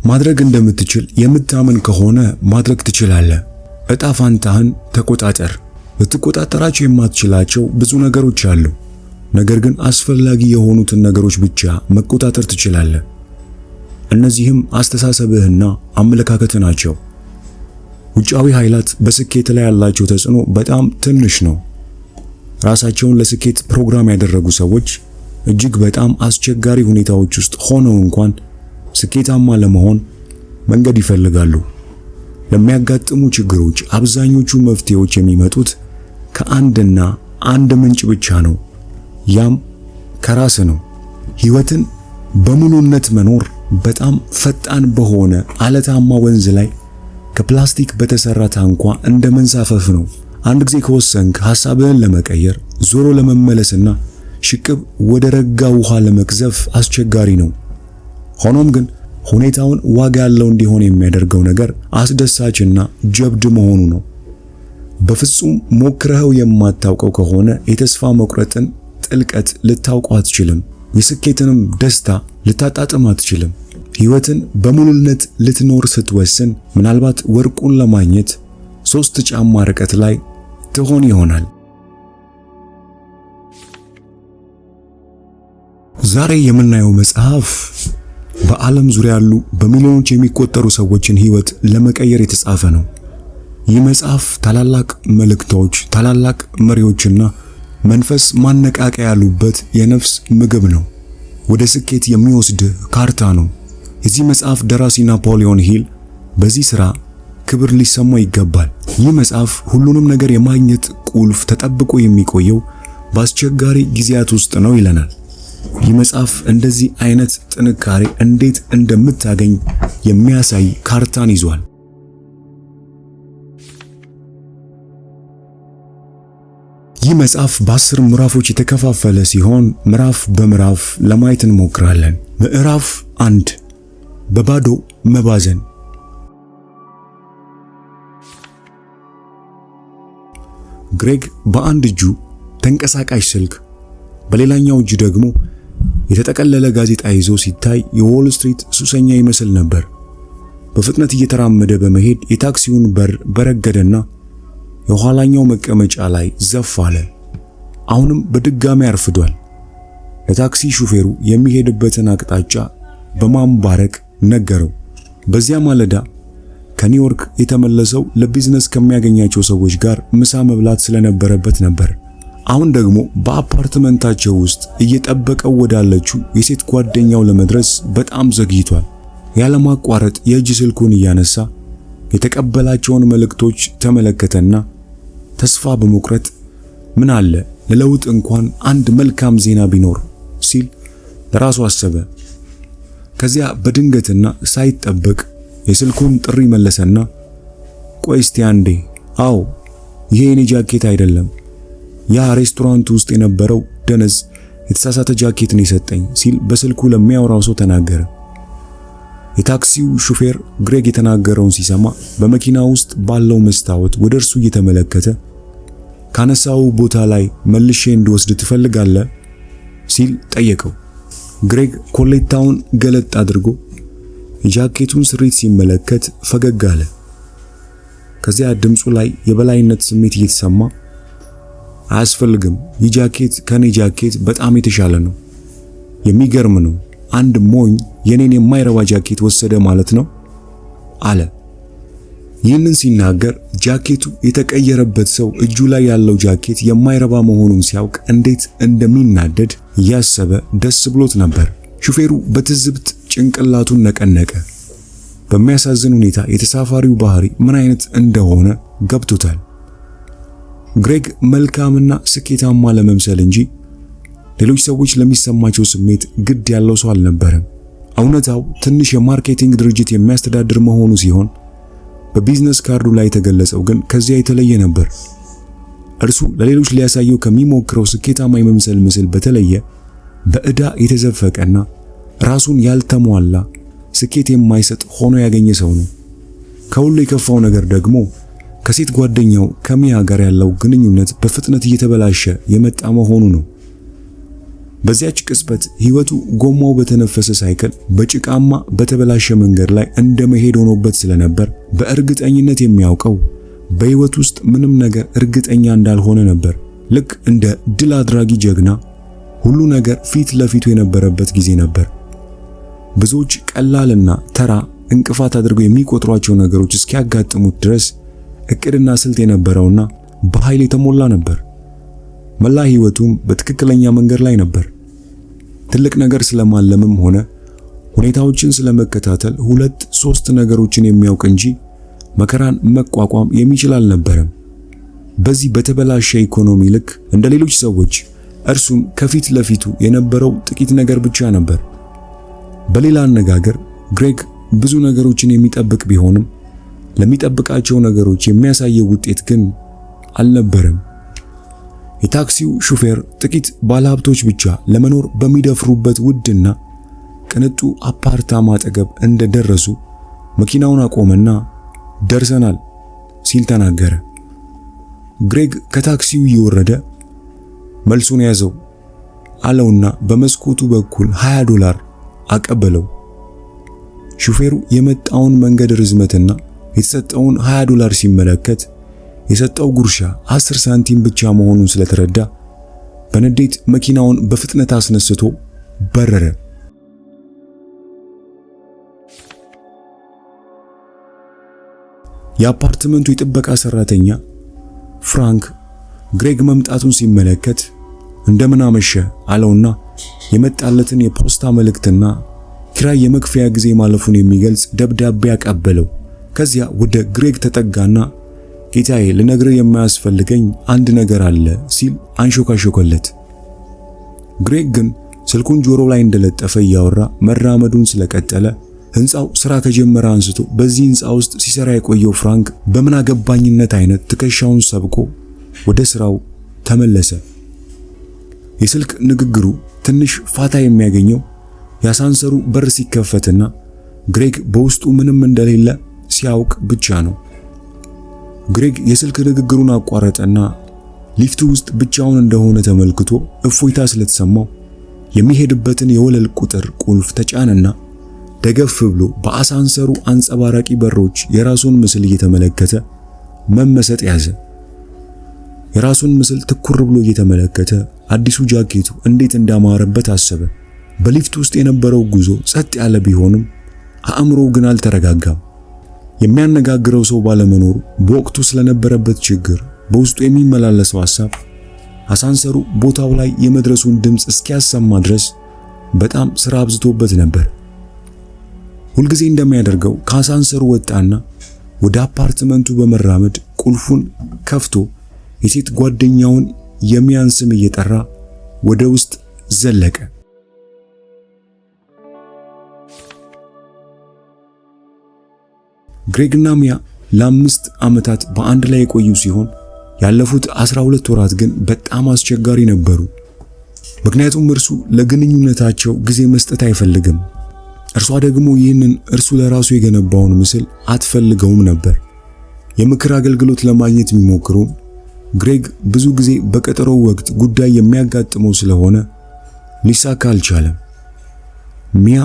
ማድረግ እንደምትችል የምታምን ከሆነ ማድረግ ትችላለህ። እጣ ፋንታህን ተቆጣጠር። ልትቆጣጠራቸው የማትችላቸው ብዙ ነገሮች አሉ። ነገር ግን አስፈላጊ የሆኑትን ነገሮች ብቻ መቆጣጠር ትችላለህ። እነዚህም አስተሳሰብህና አመለካከትህ ናቸው። ውጫዊ ኃይላት በስኬት ላይ ያላቸው ተጽዕኖ በጣም ትንሽ ነው። ራሳቸውን ለስኬት ፕሮግራም ያደረጉ ሰዎች እጅግ በጣም አስቸጋሪ ሁኔታዎች ውስጥ ሆነው እንኳን ስኬታማ ለመሆን መንገድ ይፈልጋሉ። ለሚያጋጥሙ ችግሮች አብዛኞቹ መፍትሄዎች የሚመጡት ከአንድና አንድ ምንጭ ብቻ ነው። ያም ከራስ ነው። ህይወትን በሙሉነት መኖር በጣም ፈጣን በሆነ አለታማ ወንዝ ላይ ከፕላስቲክ በተሰራ ታንኳ እንደ መንሳፈፍ ነው። አንድ ጊዜ ከወሰንክ ሐሳብህን ለመቀየር ዞሮ ለመመለስና ሽቅብ ወደ ረጋ ውሃ ለመቅዘፍ አስቸጋሪ ነው። ሆኖም ግን ሁኔታውን ዋጋ ያለው እንዲሆን የሚያደርገው ነገር አስደሳችና ጀብድ መሆኑ ነው። በፍጹም ሞክረኸው የማታውቀው ከሆነ የተስፋ መቁረጥን ጥልቀት ልታውቀው አትችልም። የስኬትንም ደስታ ልታጣጥም አትችልም። ህይወትን በሙሉነት ልትኖር ስትወስን ምናልባት ወርቁን ለማግኘት 3 ጫማ ርቀት ላይ ትሆን ይሆናል። ዛሬ የምናየው መጽሐፍ በዓለም ዙሪያ ያሉ በሚሊዮኖች የሚቆጠሩ ሰዎችን ህይወት ለመቀየር የተጻፈ ነው። ይህ መጽሐፍ ታላላቅ መልእክቶች፣ ታላላቅ መሪዎችና መንፈስ ማነቃቂያ ያሉበት የነፍስ ምግብ ነው። ወደ ስኬት የሚወስድ ካርታ ነው። የዚህ መጽሐፍ ደራሲ ናፖሊዮን ሂል በዚህ ሥራ ክብር ሊሰማው ይገባል። ይህ መጽሐፍ ሁሉንም ነገር የማግኘት ቁልፍ ተጠብቆ የሚቆየው በአስቸጋሪ ጊዜያት ውስጥ ነው ይለናል። ይህ መጽሐፍ እንደዚህ አይነት ጥንካሬ እንዴት እንደምታገኝ የሚያሳይ ካርታን ይዟል። ይህ መጽሐፍ በ10 ምዕራፎች የተከፋፈለ ሲሆን ምዕራፍ በምዕራፍ ለማየት እንሞክራለን። ምዕራፍ 1 በባዶ መባዘን። ግሬግ በአንድ እጁ ተንቀሳቃሽ ስልክ በሌላኛው እጁ ደግሞ የተጠቀለለ ጋዜጣ ይዞ ሲታይ የዎል ስትሪት ሱሰኛ ይመስል ነበር። በፍጥነት እየተራመደ በመሄድ የታክሲውን በር በረገደና የኋላኛው መቀመጫ ላይ ዘፍ አለ። አሁንም በድጋሚ አርፍዷል። ለታክሲ ሹፌሩ የሚሄድበትን አቅጣጫ በማንባረቅ ነገረው። በዚያ ማለዳ ከኒውዮርክ የተመለሰው ለቢዝነስ ከሚያገኛቸው ሰዎች ጋር ምሳ መብላት ስለነበረበት ነበር። አሁን ደግሞ በአፓርትመንታቸው ውስጥ እየጠበቀው ወዳለችው የሴት ጓደኛው ለመድረስ በጣም ዘግይቷል። ያለማቋረጥ የእጅ ስልኩን እያነሳ የተቀበላቸውን መልእክቶች ተመለከተና ተስፋ በመቁረጥ ምን አለ ለለውጥ እንኳን አንድ መልካም ዜና ቢኖር ሲል ለራሱ አሰበ። ከዚያ በድንገትና ሳይጠበቅ የስልኩን ጥሪ መለሰና ቆይ እስቲ አንዴ፣ አዎ ይሄ የኔ ጃኬት አይደለም፣ ያ ሬስቶራንት ውስጥ የነበረው ደነዝ የተሳሳተ ጃኬት ነው የሰጠኝ ሲል በስልኩ ለሚያወራው ሰው ተናገረ። የታክሲው ሹፌር ግሬግ የተናገረውን ሲሰማ በመኪና ውስጥ ባለው መስታወት ወደ እርሱ እየተመለከተ ካነሳው ቦታ ላይ መልሼ እንድወስድ ትፈልጋለህ ሲል ጠየቀው። ግሬግ ኮሌታውን ገለጥ አድርጎ የጃኬቱን ስሪት ሲመለከት ፈገግ አለ። ከዚያ ድምፁ ላይ የበላይነት ስሜት እየተሰማ አያስፈልግም፣ ይህ ጃኬት ከኔ ጃኬት በጣም የተሻለ ነው። የሚገርም ነው፣ አንድ ሞኝ የኔን የማይረባ ጃኬት ወሰደ ማለት ነው አለ። ይህንን ሲናገር ጃኬቱ የተቀየረበት ሰው እጁ ላይ ያለው ጃኬት የማይረባ መሆኑን ሲያውቅ እንዴት እንደሚናደድ እያሰበ ደስ ብሎት ነበር። ሹፌሩ በትዝብት ጭንቅላቱን ነቀነቀ። በሚያሳዝን ሁኔታ የተሳፋሪው ባህሪ ምን አይነት እንደሆነ ገብቶታል። ግሬግ መልካምና ስኬታማ ለመምሰል እንጂ ሌሎች ሰዎች ለሚሰማቸው ስሜት ግድ ያለው ሰው አልነበረም። እውነታው ትንሽ የማርኬቲንግ ድርጅት የሚያስተዳድር መሆኑ ሲሆን በቢዝነስ ካርዱ ላይ የተገለጸው ግን ከዚያ የተለየ ነበር። እርሱ ለሌሎች ሊያሳየው ከሚሞክረው ስኬታማ የመምሰል ምስል በተለየ በዕዳ የተዘፈቀና ራሱን ያልተሟላ ስኬት የማይሰጥ ሆኖ ያገኘ ሰው ነው። ከሁሉ የከፋው ነገር ደግሞ ከሴት ጓደኛው ከሚያ ጋር ያለው ግንኙነት በፍጥነት እየተበላሸ የመጣ መሆኑ ነው። በዚያች ቅጽበት ህይወቱ ጎማው በተነፈሰ ሳይክል በጭቃማ በተበላሸ መንገድ ላይ እንደመሄድ ሆኖበት ስለነበር በእርግጠኝነት የሚያውቀው በህይወት ውስጥ ምንም ነገር እርግጠኛ እንዳልሆነ ነበር። ልክ እንደ ድል አድራጊ ጀግና ሁሉ ነገር ፊት ለፊቱ የነበረበት ጊዜ ነበር። ብዙዎች ቀላልና ተራ እንቅፋት አድርገው የሚቆጥሯቸው ነገሮች እስኪያጋጥሙት ድረስ እቅድና ስልት የነበረውና በኃይል የተሞላ ነበር። መላ ህይወቱም በትክክለኛ መንገድ ላይ ነበር። ትልቅ ነገር ስለማለምም ሆነ ሁኔታዎችን ስለመከታተል 2-3 ነገሮችን የሚያውቅ እንጂ መከራን መቋቋም የሚችል አልነበረም። በዚህ በተበላሸ ኢኮኖሚ ልክ እንደ ሌሎች ሰዎች እርሱም ከፊት ለፊቱ የነበረው ጥቂት ነገር ብቻ ነበር። በሌላ አነጋገር ግሬግ ብዙ ነገሮችን የሚጠብቅ ቢሆንም ለሚጠብቃቸው ነገሮች የሚያሳየው ውጤት ግን አልነበረም። የታክሲው ሹፌር ጥቂት ባለሀብቶች ብቻ ለመኖር በሚደፍሩበት ውድና ቅንጡ አፓርታማ አጠገብ እንደደረሱ መኪናውን አቆመና ደርሰናል ሲል ተናገረ። ግሬግ ከታክሲው እየወረደ መልሱን ያዘው አለውና በመስኮቱ በኩል $20 አቀበለው። ሹፌሩ የመጣውን መንገድ ርዝመትና የተሰጠውን $20 ሲመለከት የሰጠው ጉርሻ 10 ሳንቲም ብቻ መሆኑን ስለተረዳ በንዴት መኪናውን በፍጥነት አስነስቶ በረረ። የአፓርትመንቱ የጥበቃ ሰራተኛ ፍራንክ ግሬግ መምጣቱን ሲመለከት እንደምን አመሸ አለውና የመጣለትን የፖስታ መልእክትና ኪራይ የመክፈያ ጊዜ ማለፉን የሚገልጽ ደብዳቤ አቀበለው። ከዚያ ወደ ግሬግ ተጠጋና ጌታዬ ልነግርህ የማያስፈልገኝ አንድ ነገር አለ ሲል አንሾካሾከለት። ግሬግ ግን ስልኩን ጆሮ ላይ እንደለጠፈ እያወራ መራመዱን ስለቀጠለ ህንጻው ስራ ከጀመረ አንስቶ በዚህ ህንጻ ውስጥ ሲሰራ የቆየው ፍራንክ በምን አገባኝነት አይነት ትከሻውን ሰብቆ ወደ ስራው ተመለሰ። የስልክ ንግግሩ ትንሽ ፋታ የሚያገኘው ያሳንሰሩ በር ሲከፈትና ግሬግ በውስጡ ምንም እንደሌለ ሲያውቅ ብቻ ነው። ግሬግ የስልክ ንግግሩን አቋረጠና ሊፍቱ ውስጥ ብቻውን እንደሆነ ተመልክቶ እፎይታ ስለተሰማው የሚሄድበትን የወለል ቁጥር ቁልፍ ተጫነና ደገፍ ብሎ በአሳንሰሩ አንጸባራቂ በሮች የራሱን ምስል እየተመለከተ መመሰጥ ያዘ። የራሱን ምስል ትኩር ብሎ እየተመለከተ አዲሱ ጃኬቱ እንዴት እንዳማረበት አሰበ። በሊፍት ውስጥ የነበረው ጉዞ ጸጥ ያለ ቢሆንም አእምሮው ግን አልተረጋጋም። የሚያነጋግረው ሰው ባለመኖሩ በወቅቱ ስለነበረበት ችግር በውስጡ የሚመላለሰው ሐሳብ አሳንሰሩ ቦታው ላይ የመድረሱን ድምጽ እስኪያሰማ ድረስ በጣም ስራ አብዝቶበት ነበር። ሁልጊዜ እንደሚያደርገው ከአሳንሰሩ ወጣና ወደ አፓርትመንቱ በመራመድ ቁልፉን ከፍቶ የሴት ጓደኛውን የሚያን ስም እየጠራ ወደ ውስጥ ዘለቀ። ግሬግና ሚያ ለ5 ዓመታት በአንድ ላይ የቆዩ ሲሆን ያለፉት 12 ወራት ግን በጣም አስቸጋሪ ነበሩ። ምክንያቱም እርሱ ለግንኙነታቸው ጊዜ መስጠት አይፈልግም። እርሷ ደግሞ ይህንን እርሱ ለራሱ የገነባውን ምስል አትፈልገውም ነበር። የምክር አገልግሎት ለማግኘት የሚሞክሩ ግሬግ ብዙ ጊዜ በቀጠሮው ወቅት ጉዳይ የሚያጋጥመው ስለሆነ ሊሳካ አልቻለም። ሚያ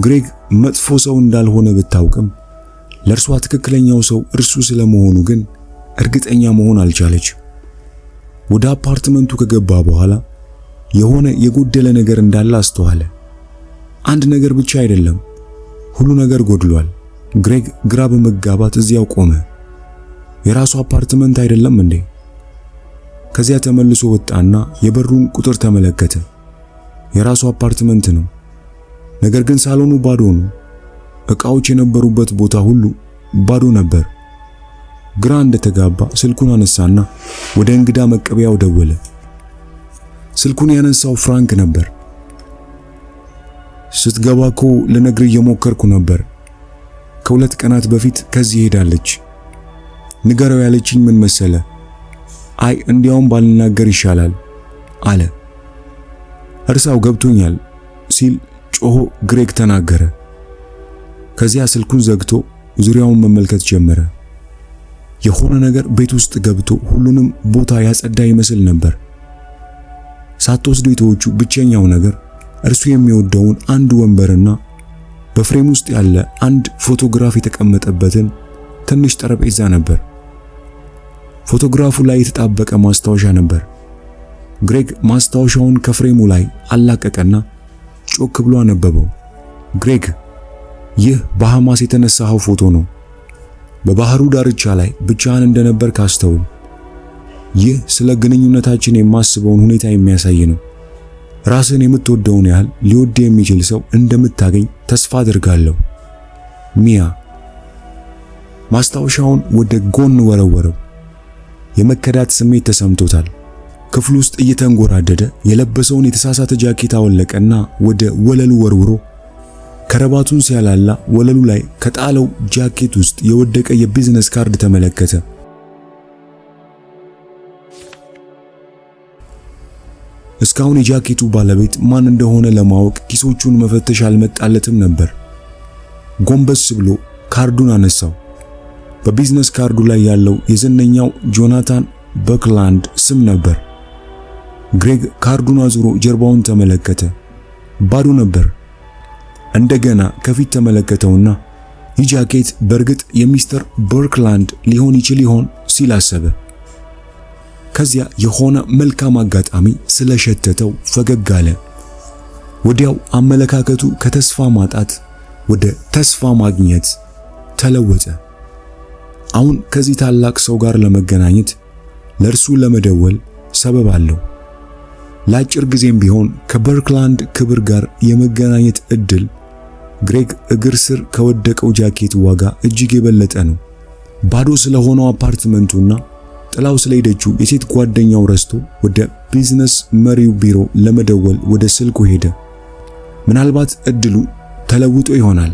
ግሬግ መጥፎ ሰው እንዳልሆነ ብታውቅም ለእርሷ ትክክለኛው ሰው እርሱ ስለመሆኑ ግን እርግጠኛ መሆን አልቻለች። ወደ አፓርትመንቱ ከገባ በኋላ የሆነ የጎደለ ነገር እንዳለ አስተዋለ። አንድ ነገር ብቻ አይደለም፣ ሁሉ ነገር ጎድሏል። ግሬግ ግራ በመጋባት እዚያው ቆመ። የራሱ አፓርትመንት አይደለም እንዴ? ከዚያ ተመልሶ ወጣና የበሩን ቁጥር ተመለከተ። የራሱ አፓርትመንት ነው። ነገር ግን ሳሎኑ ባዶ ነው። ዕቃዎች የነበሩበት ቦታ ሁሉ ባዶ ነበር። ግራ እንደተጋባ ስልኩን አነሳና ወደ እንግዳ መቀበያው ደወለ። ስልኩን ያነሳው ፍራንክ ነበር። ስትገባኮ ለነግር እየሞከርኩ ነበር። ከ2 ቀናት በፊት ከዚህ ሄዳለች። ንገረው ያለችኝ ምን መሰለ? አይ እንዲያውም ባልናገር ይሻላል አለ። እርሳው ገብቶኛል ሲል ጮሆ ግሬግ ተናገረ። ከዚያ ስልኩን ዘግቶ ዙሪያውን መመልከት ጀመረ። የሆነ ነገር ቤት ውስጥ ገብቶ ሁሉንም ቦታ ያጸዳ ይመስል ነበር። ሳትወስዱ የተወችው ብቸኛው ነገር እርሱ የሚወደውን አንድ ወንበርና በፍሬም ውስጥ ያለ አንድ ፎቶግራፍ የተቀመጠበትን ትንሽ ጠረጴዛ ነበር። ፎቶግራፉ ላይ የተጣበቀ ማስታወሻ ነበር። ግሬግ ማስታወሻውን ከፍሬሙ ላይ አላቀቀና ጮክ ብሎ አነበበው። ግሬግ፣ ይህ በሐማስ የተነሳው ፎቶ ነው። በባህሩ ዳርቻ ላይ ብቻህን እንደነበር ካስተውል። ይህ ስለ ግንኙነታችን የማስበውን ሁኔታ የሚያሳይ ነው። ራስን የምትወደውን ያህል ሊወድ የሚችል ሰው እንደምታገኝ ተስፋ አድርጋለሁ። ሚያ። ማስታወሻውን ወደ ጎን ወረወረው። የመከዳት ስሜት ተሰምቶታል። ክፍሉ ውስጥ እየተንጎራደደ የለበሰውን የተሳሳተ ጃኬት አወለቀና ወደ ወለሉ ወርውሮ ከረባቱን ሲያላላ ወለሉ ላይ ከጣለው ጃኬት ውስጥ የወደቀ የቢዝነስ ካርድ ተመለከተ። እስካሁን የጃኬቱ ባለቤት ማን እንደሆነ ለማወቅ ኪሶቹን መፈተሽ አልመጣለትም ነበር። ጎንበስ ብሎ ካርዱን አነሳው። በቢዝነስ ካርዱ ላይ ያለው የዝነኛው ጆናታን በክላንድ ስም ነበር። ግሬግ ካርዱን አዙሮ ጀርባውን ተመለከተ። ባዶ ነበር። እንደገና ከፊት ተመለከተውና ይህ ጃኬት በእርግጥ የሚስተር በርክላንድ ሊሆን ይችል ይሆን ሲል አሰበ። ከዚያ የሆነ መልካም አጋጣሚ ስለሸተተው ፈገግ አለ። ወዲያው አመለካከቱ ከተስፋ ማጣት ወደ ተስፋ ማግኘት ተለወጠ። አሁን ከዚህ ታላቅ ሰው ጋር ለመገናኘት ለእርሱ ለመደወል ሰበብ አለው። ለአጭር ጊዜም ቢሆን ከበርክላንድ ክብር ጋር የመገናኘት እድል ግሬግ እግር ስር ከወደቀው ጃኬት ዋጋ እጅግ የበለጠ ነው። ባዶ ስለሆነው አፓርትመንቱና ጥላው ስለሄደችው የሴት ጓደኛው ረስቶ ወደ ቢዝነስ መሪው ቢሮ ለመደወል ወደ ስልኩ ሄደ። ምናልባት እድሉ ተለውጦ ይሆናል።